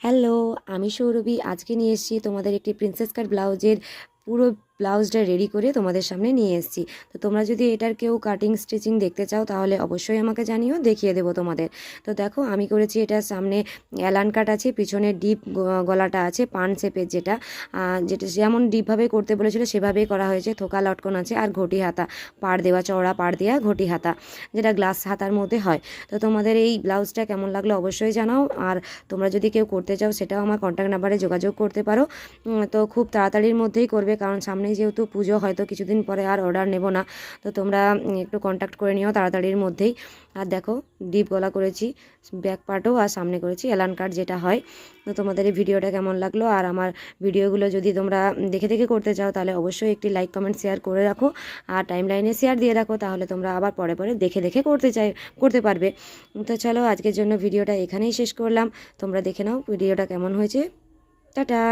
Hello, আমি সৌরভী। আজকে নিয়ে এসেছি তোমাদের একটি প্রিন্সেস কাট ব্লাউজের পুরো ব্লাউজটা রেডি করে তোমাদের সামনে নিয়ে এসেছি। তো তোমরা যদি এটার কেউ কাটিং স্টিচিং দেখতে চাও তাহলে অবশ্যই আমাকে জানিও, দেখিয়ে দেবো তোমাদের। তো দেখো, আমি করেছি এটার সামনে অ্যালান কাট আছে, পিছনে ডিপ গলাটা আছে পান শেপের, যেটা যেটা যেমন ডিপভাবে করতে বলেছিল সেভাবেই করা হয়েছে। থোকা লটকন আছে আর ঘটি হাতা, পাড় দেওয়া, চওড়া পাড় দেওয়া ঘটি হাতা, যেটা গ্লাস হাতার মধ্যে হয়। তো তোমাদের এই ব্লাউজটা কেমন লাগলো অবশ্যই জানাও। আর তোমরা যদি কেউ করতে চাও সেটাও আমার কন্ট্যাক্ট নাম্বারে যোগাযোগ করতে পারো। তো খুব তাড়াতাড়ির মধ্যেই করবে, কারণ সামনেই যেহেতু পুজো, হয়তো কিছুদিন পরে আর অর্ডার নেব না। তো তোমরা একটু কন্ট্যাক্ট করে নিও তাড়াতাড়ির মধ্যেই। আর দেখো, ডিপ গলা করেছি ব্যাক পার্টও, আর সামনে করেছি এলান কাট যেটা হয়। তো তোমাদের এই ভিডিওটা কেমন লাগলো, আর আমার ভিডিওগুলো যদি তোমরা দেখে দেখে করতে চাও তাহলে অবশ্যই একটি লাইক কমেন্ট শেয়ার করে রাখো, আর টাইম লাইনে শেয়ার দিয়ে রাখো, তাহলে তোমরা আবার পরে পরে দেখে দেখে করতে পারবে। তো চলো, আজকের জন্য ভিডিওটা এখানেই শেষ করলাম। তোমরা দেখে নাও ভিডিওটা কেমন হয়েছে। টাটা।